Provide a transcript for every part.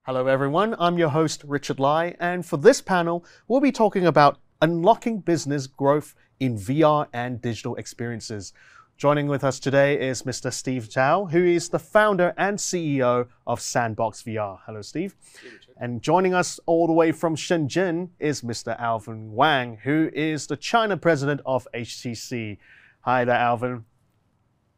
Hello everyone, I'm your host Richard Lai, and for this panel, we'll be talking about unlocking business growth in VR and digital experiences. Joining with us today is Mr. Steve Zhao, who is the founder and CEO of Sandbox VR. Hello, Steve. Hey, Richard. And joining us all the way from Shenzhen is Mr. Alvin Wang, who is the China president of HTC. Hi there, Alvin.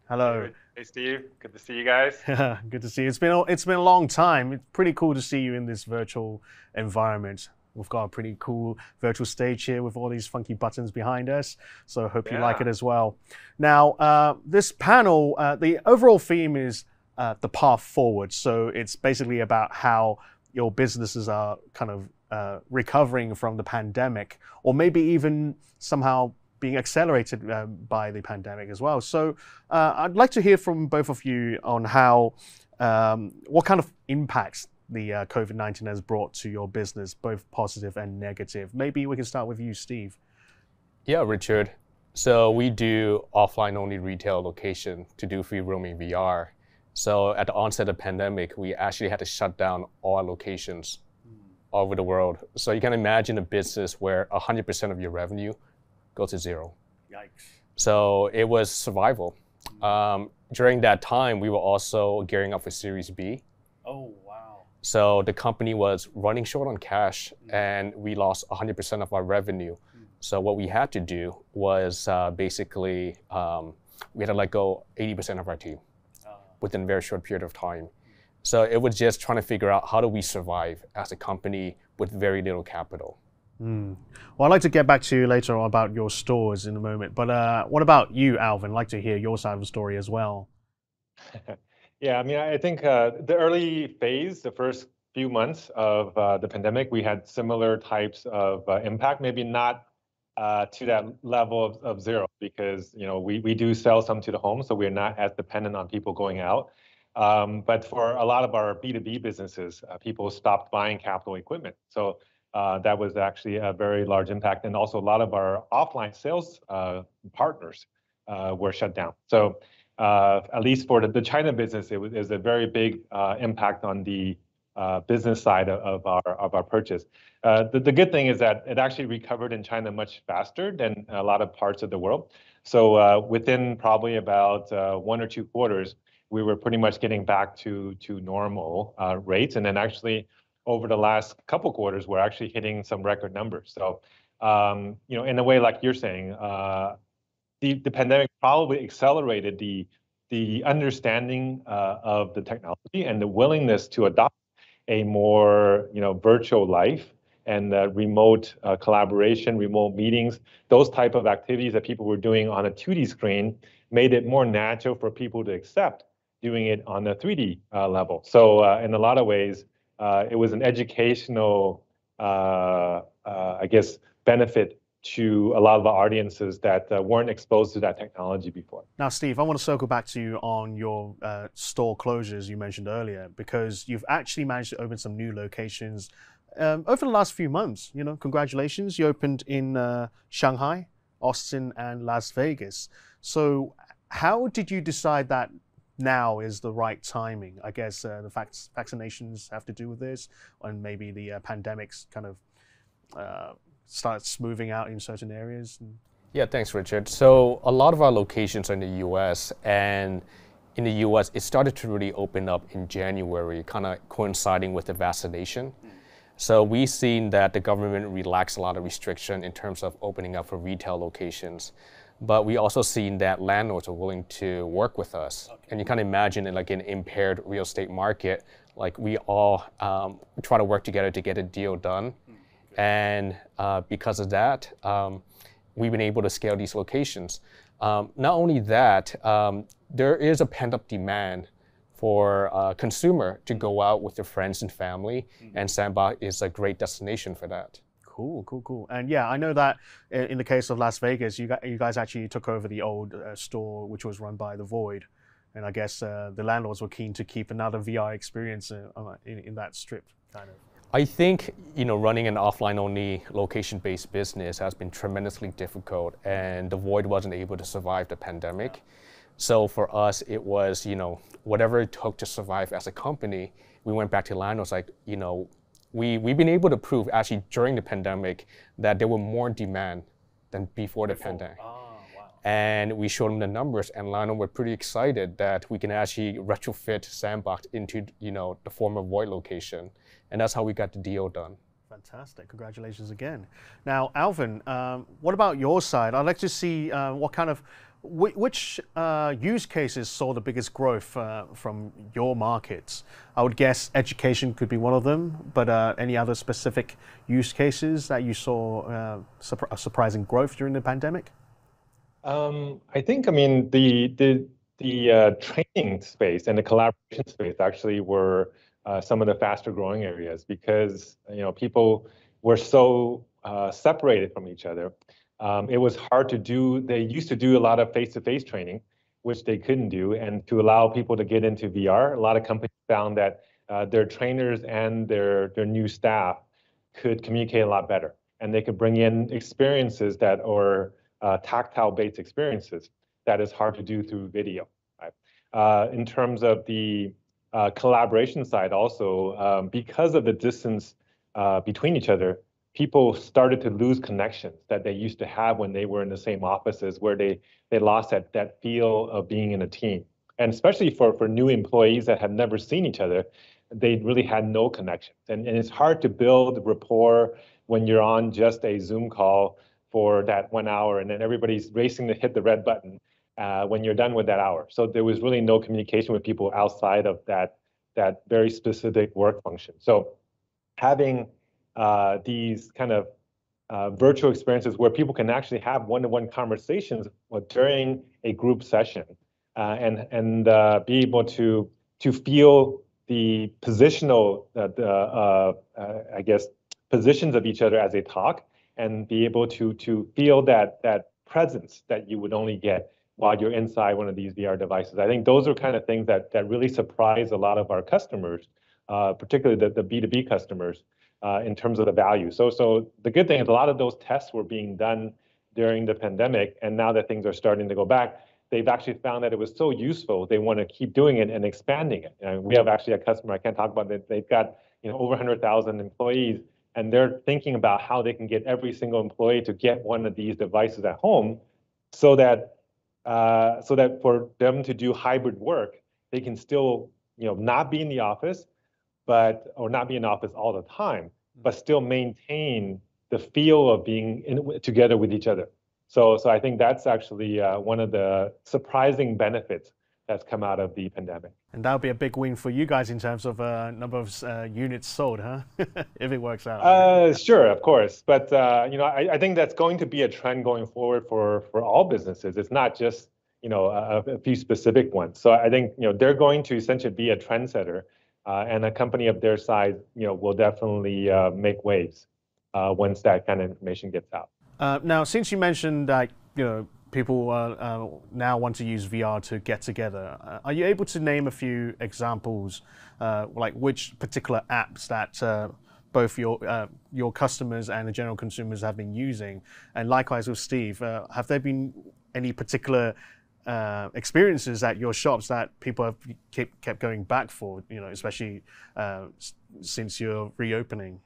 Hello. Hey, Steve. Good to see you guys. Good to see you. It's been a long time. It's pretty cool to see you in this virtual environment. We've got a pretty cool virtual stage here with all these funky buttons behind us. So I hope you like it as well. Now, this panel, the overall theme is the path forward. So it's basically about how your businesses are kind of recovering from the pandemic, or maybe even somehow being accelerated by the pandemic as well. So I'd like to hear from both of you on how, what kind of impacts the COVID-19 has brought to your business, both positive and negative. Maybe we can start with you, Steve. Yeah, Richard. So we do offline-only retail location to do free roaming VR. So at the onset of the pandemic, we actually had to shut down all our locations all over the world. So you can imagine a business where 100% of your revenue goes to zero. Yikes. So it was survival. During that time, we were also gearing up for Series B. Oh, wow. So the company was running short on cash and we lost 100% of our revenue. So what we had to do was basically, we had to let go 80% of our team within a very short period of time. So it was just trying to figure out how do we survive as a company with very little capital. Well, I'd like to get back to you later on about your stores in a moment. But what about you, Alvin? I'd like to hear your side of the story as well. Yeah, I mean, I think the early phase, the first few months of the pandemic, we had similar types of impact, maybe not to that level of zero, because we do sell some to the home, so we're not as dependent on people going out. But for a lot of our B2B businesses, people stopped buying capital equipment. So that was actually a very large impact. And also a lot of our offline sales partners were shut down. So at least for the China business, it was a very big impact on the business side of our purchase. The good thing is that it actually recovered in China much faster than a lot of parts of the world. So within probably about 1 or 2 quarters, we were pretty much getting back to normal rates. And then actually over the last couple quarters, we're actually hitting some record numbers. So in a way, like you're saying, the pandemic probably accelerated the understanding of the technology and the willingness to adopt a more virtual life and remote collaboration, remote meetings. Those type of activities that people were doing on a 2D screen made it more natural for people to accept doing it on a 3D level. So in a lot of ways, it was an educational, I guess, benefit to a lot of our audiences that weren't exposed to that technology before. Now, Steve, I want to circle back to you on your store closures you mentioned earlier, because you've actually managed to open some new locations over the last few months. Congratulations. You opened in Shanghai, Austin, and Las Vegas. So how did you decide that now is the right timing? I guess the vaccinations have to do with this, and maybe the pandemics kind of starts moving out in certain areas. Yeah, thanks, Richard. So a lot of our locations are in the US, and in the US, it started to really open up in January, kind of coinciding with the vaccination. So we've seen that the government relaxed a lot of restriction in terms of opening up for retail locations. But we also seen that landlords are willing to work with us. Okay. And you kind of imagine it like an impaired real estate market, like we all try to work together to get a deal done. And because of that, we've been able to scale these locations. Not only that, there is a pent-up demand for a consumer to go out with their friends and family, and Sandbox is a great destination for that. Cool. And yeah, I know that in the case of Las Vegas, you guys actually took over the old store, which was run by The Void. And I guess the landlords were keen to keep another VR experience in that strip, kind of. I think running an offline-only location-based business has been tremendously difficult, and The Void wasn't able to survive the pandemic. So for us, it was whatever it took to survive as a company, we went back to Lionel. It's like, we've been able to prove actually during the pandemic that there were more demand than before the pandemic. Oh, wow. And we showed them the numbers, and Lionel were pretty excited that we can actually retrofit Sandbox into, the former Void location. And that's how we got the deal done. Fantastic. Congratulations again. Now, Alvin, what about your side? I'd like to see what kind of, which use cases saw the biggest growth from your markets? I would guess education could be one of them, but any other specific use cases that you saw a surprising growth during the pandemic? I think, the training space and the collaboration space actually were some of the faster growing areas because people were so separated from each other. It was hard to do. They used to do a lot of face-to-face training, which they couldn't do. And to allow people to get into VR, a lot of companies found that their trainers and their new staff could communicate a lot better. And they could bring in experiences that are tactile-based experiences that is hard to do through video. Right? In terms of the collaboration side also, because of the distance between each other, people started to lose connections that they used to have when they were in the same offices, where they lost that feel of being in a team. And especially for new employees that had never seen each other, they really had no connection. And it's hard to build rapport when you're on just a Zoom call for that 1 hour, and then everybody's racing to hit the red button when you're done with that hour. So there was really no communication with people outside of that very specific work function. So having these kind of virtual experiences where people can actually have one-to-one conversations during a group session and be able to feel the positional, I guess, positions of each other as they talk, and be able to feel that presence that you would only get while you're inside one of these VR devices. I think those are kind of things that really surprise a lot of our customers, particularly the B2B customers, in terms of the value. So the good thing is a lot of those tests were being done during the pandemic, and now that things are starting to go back, they've actually found that it was so useful, they want to keep doing it and expanding it. And we have actually a customer, I can't talk about it, they've got over 100,000 employees, and they're thinking about how they can get every single employee to get one of these devices at home so that for them to do hybrid work, they can still not be in the office, or not be in office all the time, but still maintain the feel of being together with each other. So I think that's actually one of the surprising benefits that's come out of the pandemic. And that'll be a big win for you guys in terms of number of units sold, huh? If it works out. Sure, of course. But I think that's going to be a trend going forward for all businesses. It's not just a few specific ones. So I think they're going to essentially be a trendsetter, and a company of their size will definitely make waves once that kind of information gets out. Now, since you mentioned that people now want to use VR to get together, are you able to name a few examples, like which particular apps that both your customers and the general consumers have been using? And likewise with Steve, have there been any particular experiences at your shops that people have kept going back for, especially since you're reopening?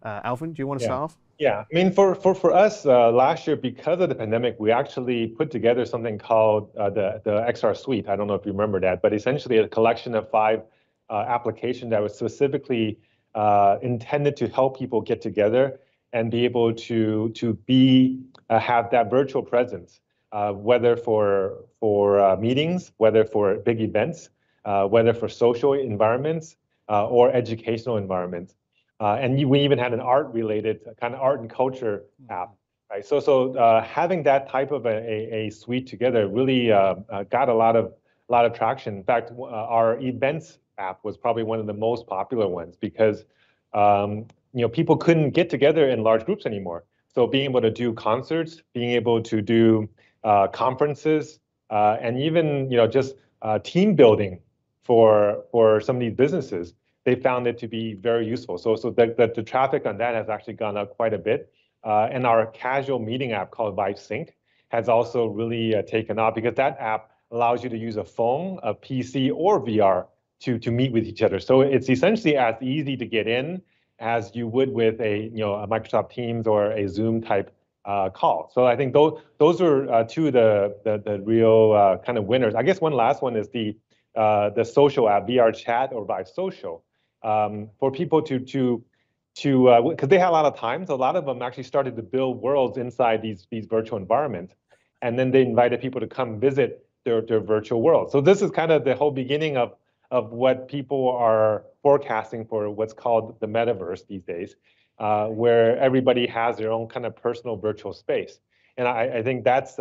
Alvin, do you want to start off? Yeah, I mean, for us last year, because of the pandemic, we actually put together something called the XR Suite. I don't know if you remember that, but essentially a collection of 5 applications that was specifically intended to help people get together and be able to have that virtual presence, whether for meetings, whether for big events, whether for social environments or educational environments. And we even had an art-related kind of art and culture app, right? So having that type of a suite together really got a lot of traction. In fact, our events app was probably one of the most popular ones because people couldn't get together in large groups anymore. So being able to do concerts, being able to do conferences, and even just team building for some of these businesses, they found it to be very useful. So the traffic on that has actually gone up quite a bit. And our casual meeting app called Vibe Sync has also really taken off because that app allows you to use a phone, a PC, or VR to meet with each other. So it's essentially as easy to get in as you would with a Microsoft Teams or a Zoom type call. So I think those are two of the real kind of winners. I guess one last one is the social app, VR Chat or Vive Social, for people to because they had a lot of time, so a lot of them actually started to build worlds inside these virtual environments, and then they invited people to come visit their virtual world. So this is kind of the whole beginning of what people are forecasting for what's called the Metaverse these days, where everybody has their own kind of personal virtual space. And I think that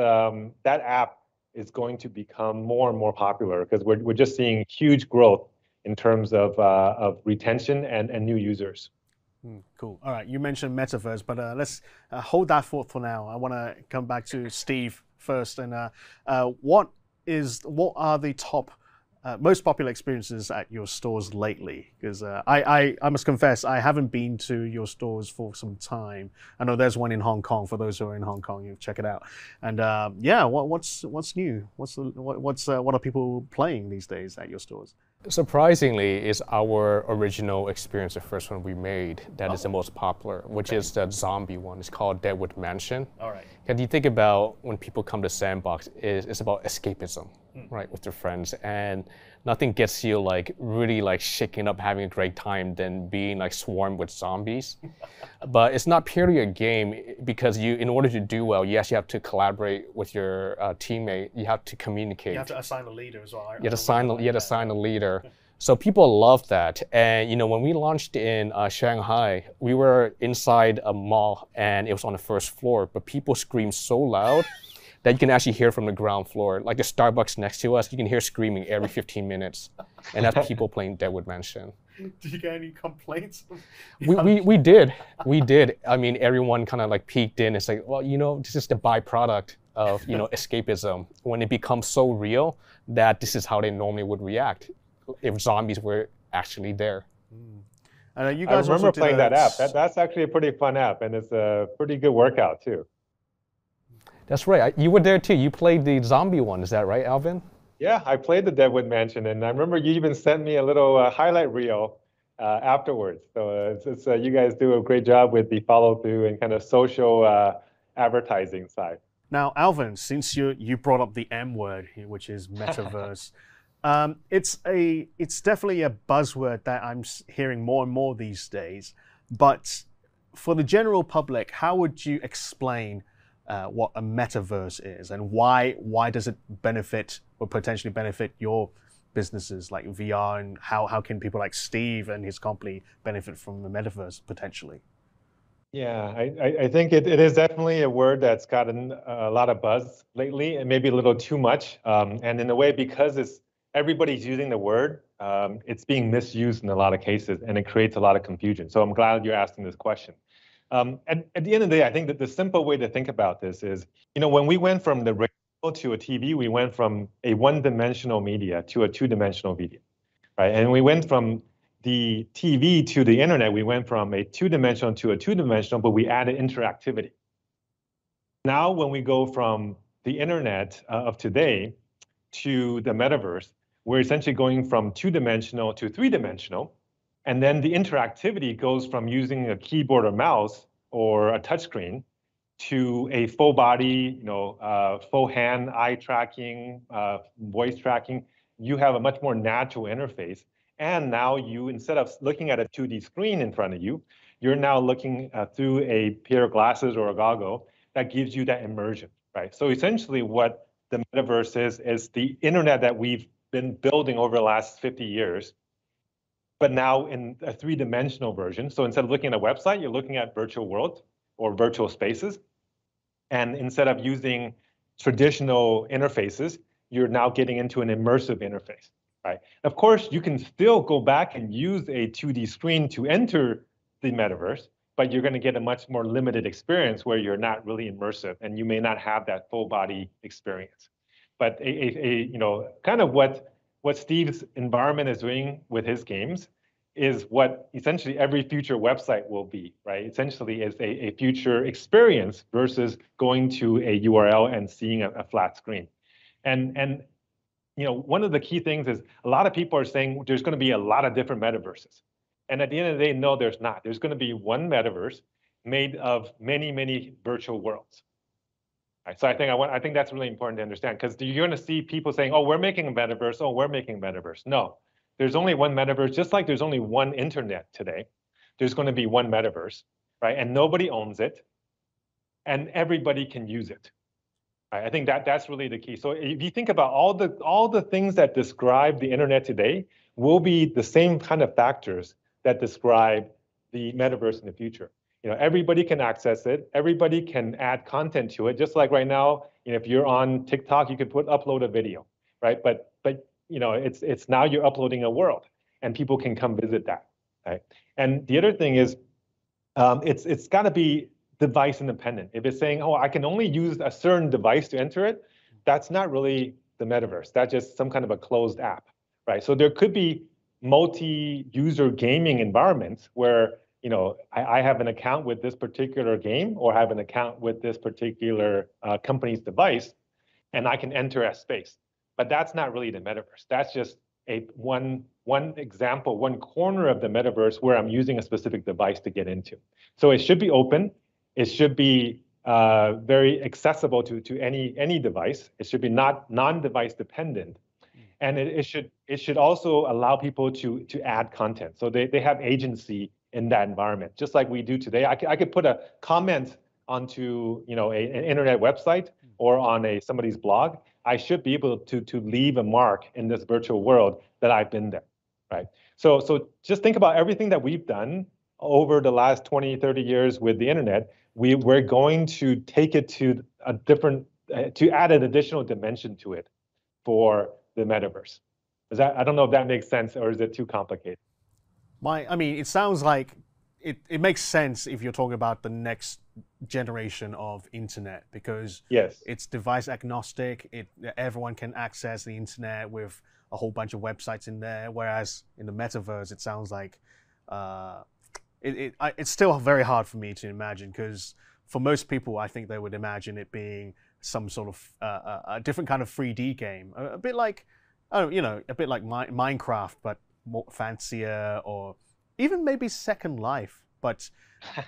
app is going to become more and more popular because we're just seeing huge growth in terms of retention and new users. Cool. All right, you mentioned Metaverse, but let's hold that thought for now. I want to come back to Steve first. And what are the top most popular experiences at your stores lately? Because I must confess, I haven't been to your stores for some time. I know there's one in Hong Kong. For those who are in Hong Kong, you check it out. And yeah, what's new? What are people playing these days at your stores? Surprisingly, is our original experience, the first one we made, that is the most popular, which is the zombie one. It's called Deadwood Mansion. All right. And you think about when people come to Sandbox, it's about escapism, right, with their friends, and nothing gets you like really like shaking up, having a great time than being like swarmed with zombies. But it's not purely a game because in order to do well, yes, you have to collaborate with your teammate. You have to communicate. You have to assign a leader as well. You have to assign a leader. So people love that. And when we launched in Shanghai, we were inside a mall and it was on the first floor, but people screamed so loud that you can actually hear from the ground floor. Like the Starbucks next to us, you can hear screaming every 15 minutes. And that's people playing Deadwood Mansion. Did you get any complaints? We did. I mean, everyone kind of like peeked in. It's like, well, this is the byproduct of, escapism. When it becomes so real that this is how they normally would react if zombies were actually there. You guys I remember playing that app. That's actually a pretty fun app, and it's a pretty good workout too. That's right. You were there too. You played the zombie one. Is that right, Alvin? Yeah, I played the Deadwood Mansion, and I remember you even sent me a little highlight reel afterwards. So you guys do a great job with the follow through and kind of social advertising side. Now, Alvin, since you brought up the M word, which is Metaverse, it's definitely a buzzword that I'm hearing more and more these days. But for the general public, how would you explain what a metaverse is and why does it benefit or potentially benefit your businesses like VR, and how can people like Steve and his company benefit from the metaverse potentially? Yeah, I think it is definitely a word that's gotten a lot of buzz lately, and maybe a little too much. And in a way, because everybody's using the word, it's being misused in a lot of cases, and it creates a lot of confusion. So I'm glad you're asking this question. At the end of the day, I think that the simple way to think about this is, when we went from the radio to a TV, we went from a one-dimensional media to a two-dimensional media, right? And we went from the TV to the internet, we went from a two-dimensional to a two-dimensional, but we added interactivity. Now, when we go from the internet of today to the metaverse, we're essentially going from two-dimensional to three-dimensional. And then the interactivity goes from using a keyboard or mouse or a touchscreen to a full body, full hand, eye tracking, voice tracking. You have a much more natural interface. And now instead of looking at a 2D screen in front of you, you're now looking through a pair of glasses or a goggle that gives you that immersion, right? So essentially what the metaverse is the internet that we've been building over the last 50 years, but now in a three-dimensional version. So instead of looking at a website, you're looking at virtual worlds or virtual spaces. And instead of using traditional interfaces, you're now getting into an immersive interface, right? Of course, you can still go back and use a 2D screen to enter the metaverse, but you're going to get a much more limited experience where you're not really immersive and you may not have that full body experience. But kind of what Steve's environment is doing with his games is what essentially every future website will be, right? Essentially is a future experience versus going to a URL and seeing a flat screen. And one of the key things is a lot of people are saying there's going to be a lot of different metaverses. And at the end of the day, no, there's not. There's going to be one metaverse made of many, many virtual worlds. Right? So I think that's really important to understand, because you're going to see people saying, oh, we're making a metaverse. Oh, we're making a metaverse. No, there's only one metaverse, just like there's only one internet today. There's going to be one metaverse, right? And nobody owns it, and everybody can use it. Right? I think that's really the key. So if you think about all the things that describe the internet today will be the same kind of factors that describe the metaverse in the future. Everybody can access it. Everybody can add content to it. Just like right now, if you're on TikTok, you can upload a video, right? But it's now you're uploading a world, and people can come visit that, right? And the other thing is, it's got to be device independent. If it's saying, oh, I can only use a certain device to enter it, that's not really the metaverse. That's just some kind of a closed app, right? So there could be multi-user gaming environments where I have an account with this particular game, or have an account with this particular company's device, and I can enter a space. But that's not really the metaverse. That's just one example, one corner of the metaverse where I'm using a specific device to get into. So it should be open. It should be very accessible to any device. It should be non-device dependent. And it should also allow people to add content. So they have agency in that environment, just like we do today. I could put a comment onto an internet website or on somebody's blog. I should be able to leave a mark in this virtual world that I've been there, right? So just think about everything that we've done over the last 20, 30 years with the internet. We're going to take it to a different, to add an additional dimension to it for the metaverse. I don't know if that makes sense, or is it too complicated? It sounds like it makes sense if you're talking about the next generation of internet, because yes, it's device agnostic. Everyone can access the internet with a whole bunch of websites in there. Whereas in the metaverse, it sounds like it's still very hard for me to imagine, because for most people, I think they would imagine it being some sort of a different kind of 3D game, a bit like Minecraft, but more fancier, or even maybe Second Life. But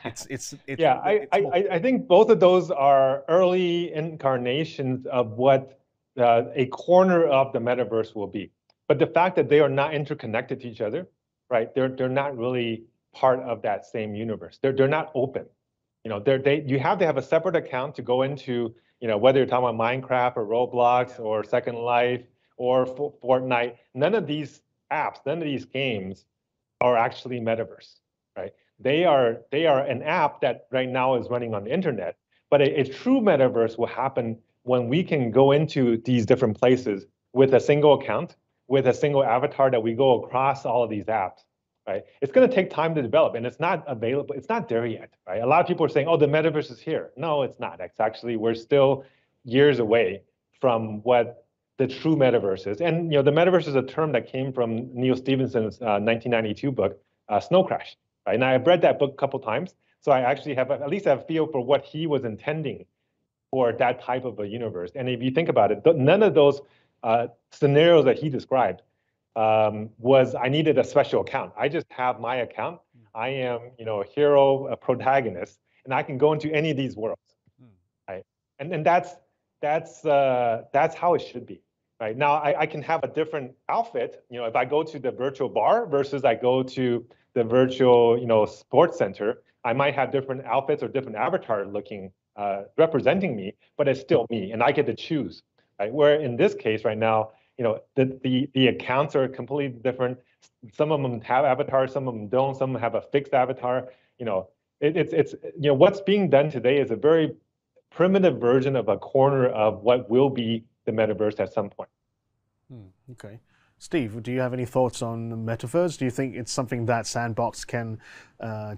it's yeah. I think both of those are early incarnations of what a corner of the metaverse will be. But the fact that they are not interconnected to each other, right? They're not really part of that same universe. They're not open. You have to have a separate account to go into, whether you're talking about Minecraft or Roblox or Second Life or Fortnite. None of these apps, none of these games are actually metaverse, right? They are an app that right now is running on the internet, but a true metaverse will happen when we can go into these different places with a single account, with a single avatar that we go across all of these apps, right? It's going to take time to develop, and it's not available. It's not there yet, right? A lot of people are saying, oh, the metaverse is here. No, it's not. It's actually, we're still years away from what the true metaverse is. And the metaverse is a term that came from Neil Stephenson's 1992 book, Snow Crash. Right? And I've read that book a couple times, so I actually have at least have a feel for what he was intending for that type of a universe. And if you think about it, none of those scenarios that he described was I needed a special account. I just have my account. I am, a hero, a protagonist, and I can go into any of these worlds. Right? And that's how it should be. Right? Now I can have a different outfit. If I go to the virtual bar versus I go to the virtual, sports center, I might have different outfits or different avatar looking, representing me, but it's still me, and I get to choose. Right? Where in this case right now, the accounts are completely different. Some of them have avatars, some of them don't. Some have a fixed avatar. It's what's being done today is a very primitive version of a corner of what will be the metaverse at some point. Okay. Steve, do you have any thoughts on the metaverse? Do you think it's something that Sandbox can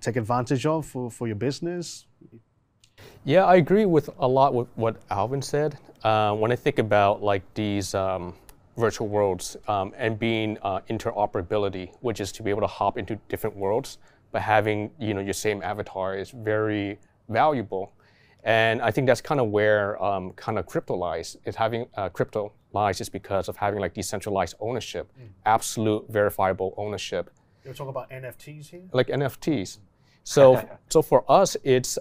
take advantage of for your business? Yeah, I agree with a lot with what Alvin said. When I think about like these virtual worlds and being interoperability, which is to be able to hop into different worlds, but having your same avatar is very valuable. And I think that's kind of where kind of crypto lies. Is having crypto lies is because of having like decentralized ownership, absolute verifiable ownership. You're talking about NFTs here? Like NFTs. So for us, it's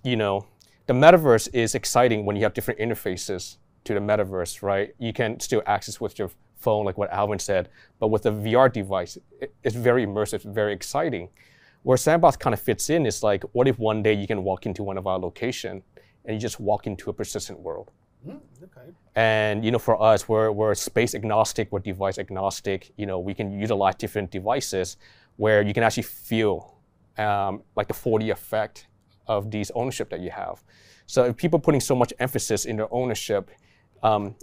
you know, the metaverse is exciting when you have different interfaces to the metaverse, right? You can still access with your phone, like what Alvin said, but with a VR device, it's very immersive, very exciting. Where Sandbox kind of fits in is like, what if one day you can walk into one of our location and you just walk into a persistent world? Okay. And you know, for us, we're space agnostic, we're device agnostic. You know, we can utilize different devices where you can actually feel like the 4D effect of these ownership that you have. So if people putting so much emphasis in their ownership,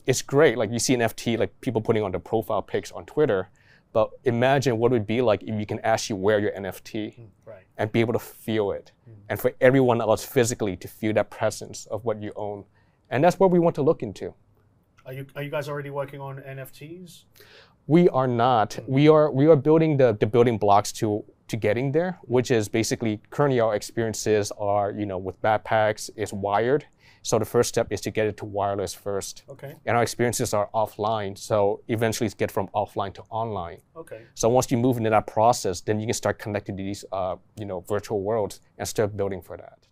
it's great. Like you see an NFT, like people putting on their profile pics on Twitter, but imagine what it would be like if you can actually wear your NFT and be able to feel it. And for everyone else physically to feel that presence of what you own. And that's what we want to look into. Are you guys already working on NFTs? We are not. We are building the building blocks to getting there, which is basically currently our experiences are, you know, with backpacks is wired. So the first step is to get it to wireless first. Okay. And our experiences are offline. So eventually it's get from offline to online. Okay. So once you move into that process, then you can start connecting to these, you know, virtual worlds and start building for that.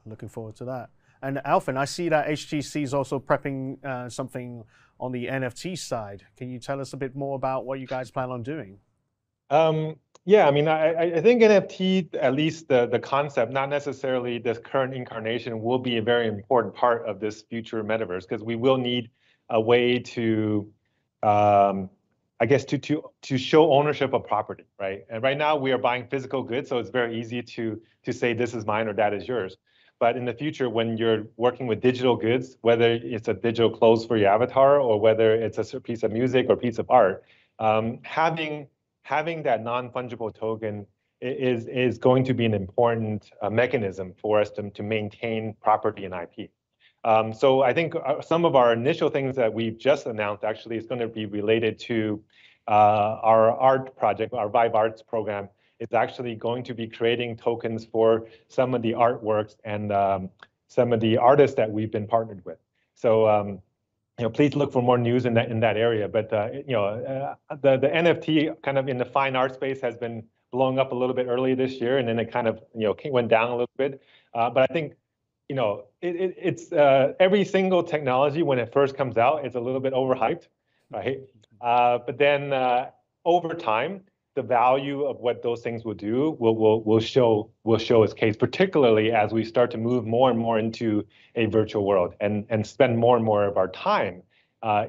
Looking forward to that. And Alvin, I see that HTC is also prepping something on the NFT side. Can you tell us a bit more about what you guys plan on doing? Yeah, I mean, I think NFT, at least the concept, not necessarily this current incarnation, will be a very important part of this future metaverse, because we will need a way to, I guess, to show ownership of property, right? And right now we are buying physical goods, so it's very easy to say this is mine or that is yours. But in the future, when you're working with digital goods, whether it's a digital clothes for your avatar or whether it's a piece of music or piece of art, having that non-fungible token is going to be an important mechanism for us to maintain property and IP. So I think some of our initial things that we've just announced actually is going to be related to our art project, our Vive Arts program. It's actually going to be creating tokens for some of the artworks and some of the artists that we've been partnered with. So you know, please look for more news in that area. But you know, the NFT kind of in the fine art space has been blowing up a little bit early this year, and then it kind of, you know, went down a little bit. But I think, you know, it's every single technology when it first comes out, it's a little bit overhyped, right? But then over time, the value of what those things will do will show its case, particularly as we start to move more and more into a virtual world and spend more and more of our time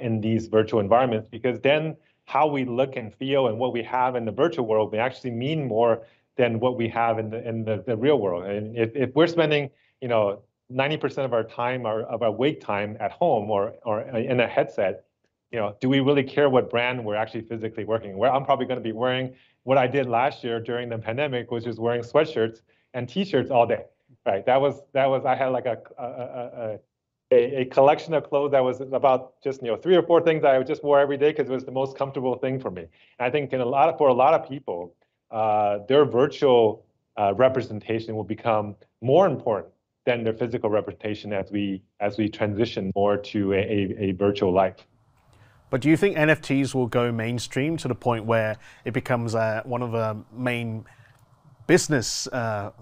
in these virtual environments, because then how we look and feel and what we have in the virtual world may actually mean more than what we have in the real world. And if we're spending, you know, 90% of our time, of our wake time at home or in a headset, you know, do we really care what brand we're actually physically working? Where I'm probably going to be wearing what I did last year during the pandemic, which is wearing sweatshirts and T-shirts all day, right? That was I had like a collection of clothes that was about just, you know, 3 or 4 things I just wore every day because it was the most comfortable thing for me. And I think for a lot of people, their virtual representation will become more important than their physical representation as we transition more to a virtual life. But do you think NFTs will go mainstream to the point where it becomes one of the main business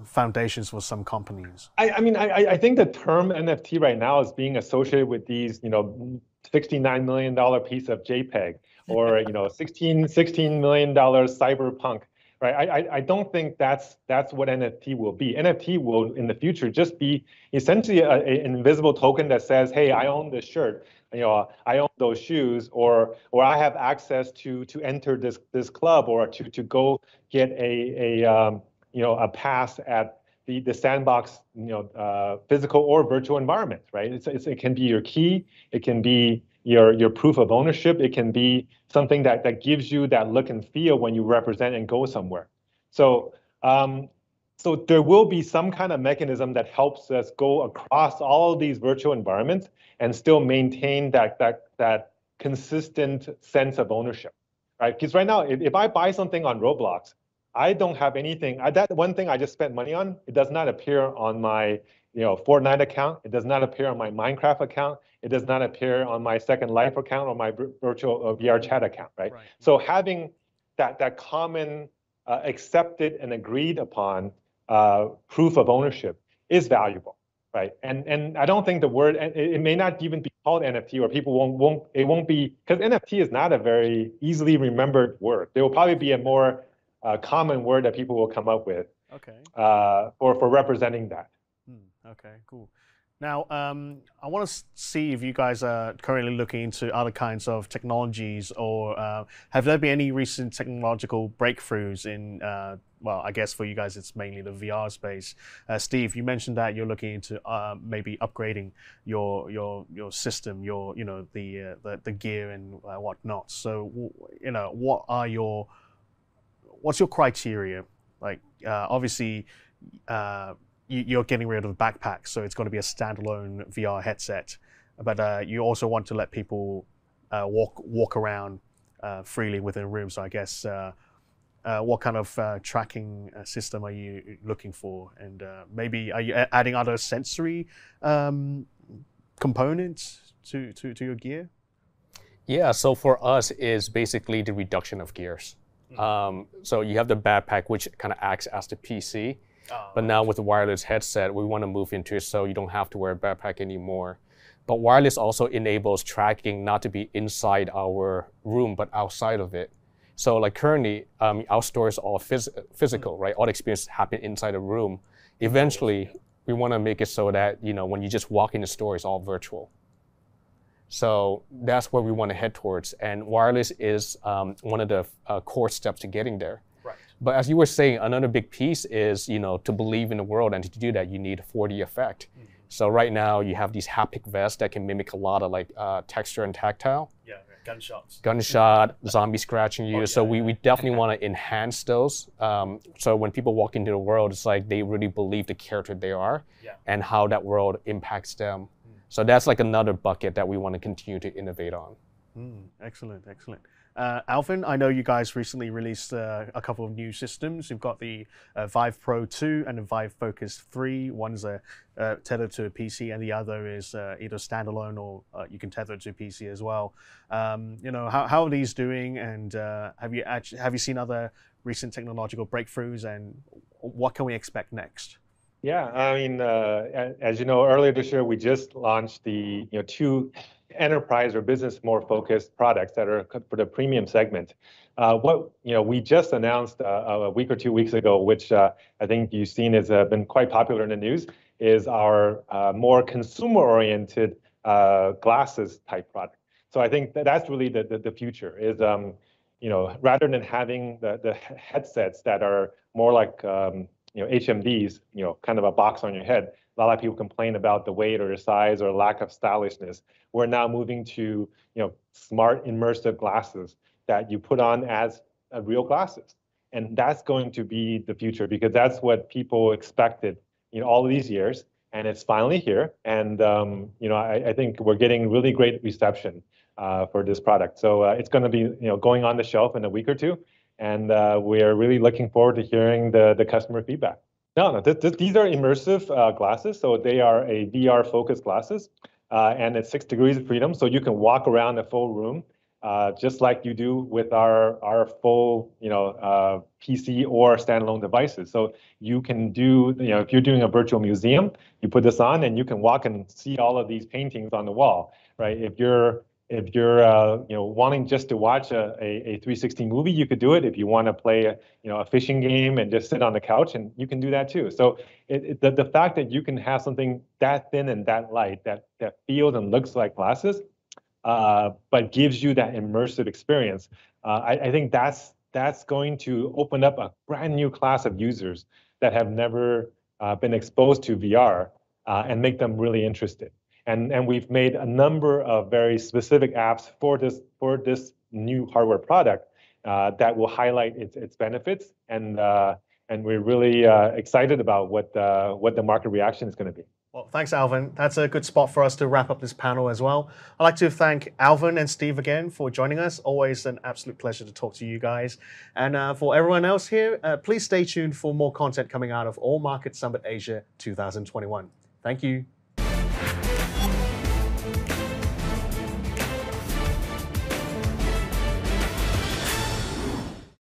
foundations for some companies? I mean, I think the term NFT right now is being associated with these, you know, $69 million piece of JPEG or, you know, $16 million cyberpunk, right? I don't think that's what NFT will be. NFT will in the future just be essentially an invisible token that says, hey, I own this shirt. You know, I own those shoes, or I have access to enter this club, or to go get a you know, a pass at the Sandbox, you know, physical or virtual environment, right? It can be your key, it can be your proof of ownership, it can be something that gives you that look and feel when you represent and go somewhere. So so there will be some kind of mechanism that helps us go across all of these virtual environments and still maintain that consistent sense of ownership, right? Because right now, if I buy something on Roblox, I don't have anything. That one thing I just spent money on, it does not appear on my Fortnite account. It does not appear on my Minecraft account. It does not appear on my Second Life account or my virtual VR chat account, right? So having that common accepted and agreed upon proof of ownership is valuable, right? And I don't think the word, it may not even be called NFT, or people won't be, because NFT is not a very easily remembered word. There will probably be a more common word that people will come up with for representing that. Okay, cool. Now, I want to see if you guys are currently looking into other kinds of technologies, or have there been any recent technological breakthroughs in, well, I guess for you guys, it's mainly the VR space. Steve, you mentioned that you're looking into maybe upgrading your system, the gear and whatnot. So, what's your criteria? Like, obviously, you're getting rid of the backpack, so it's going to be a standalone VR headset. But you also want to let people walk around freely within a room. So I guess what kind of tracking system are you looking for? And maybe are you adding other sensory components to your gear? Yeah, so for us is basically the reduction of gears. So you have the backpack, which kind of acts as the PC. But now with the wireless headset, we want to move into it so you don't have to wear a backpack anymore. But wireless also enables tracking not to be inside our room, but outside of it. So like currently, our store is all physical, right? All the experiences happen inside a room. Eventually, we want to make it so that, when you just walk in the store, it's all virtual. So that's where we want to head towards. And wireless is one of the core steps to getting there. Right. But as you were saying, another big piece is, to believe in the world, and to do that, you need a 4D effect. Mm-hmm. So right now, you have these haptic vests that can mimic a lot of like texture and tactile. Yeah, gunshots. Gunshot, zombie scratching you. So we definitely want to enhance those. So when people walk into the world, it's like they really believe the character they are and how that world impacts them. So that's like another bucket that we want to continue to innovate on. Excellent, excellent. Alvin, I know you guys recently released a couple of new systems. You've got the Vive Pro 2 and the Vive Focus 3. One's tethered to a PC, and the other is either standalone or you can tether it to a PC as well. How are these doing? And have you seen other recent technological breakthroughs? And what can we expect next? Yeah, I mean, as you know, earlier this year we just launched the two enterprise or business more focused products that are for the premium segment. We just announced a week or 2 weeks ago, which I think you've seen has been quite popular in the news, is our more consumer oriented glasses type product. So I think that's really the future is rather than having the headsets that are more like HMDs, kind of a box on your head. A lot of people complain about the weight or the size or lack of stylishness. We're now moving to, smart immersive glasses that you put on as real glasses. And that's going to be the future, because that's what people expected, all of these years. And it's finally here. And, I think we're getting really great reception for this product. So it's going to be, going on the shelf in a week or two. And we're really looking forward to hearing the customer feedback. No, these are immersive glasses. So they are a VR focused glasses, and it's 6 degrees of freedom. So you can walk around the full room, just like you do with our full, PC or standalone devices. So you can do, if you're doing a virtual museum, you put this on and you can walk and see all of these paintings on the wall, right? If you're wanting just to watch a 360 movie, you could do it. If you want to play a fishing game and just sit on the couch, and you can do that too. So the fact that you can have something that thin and that light that feels and looks like glasses, but gives you that immersive experience, I think that's going to open up a brand new class of users that have never been exposed to VR and make them really interested. And we've made a number of very specific apps for this new hardware product that will highlight its benefits, and we're really excited about what the market reaction is going to be. Well, thanks, Alvin. That's a good spot for us to wrap up this panel as well. I'd like to thank Alvin and Steve again for joining us. Always an absolute pleasure to talk to you guys. And for everyone else here, please stay tuned for more content coming out of All Market Summit Asia 2021. Thank you.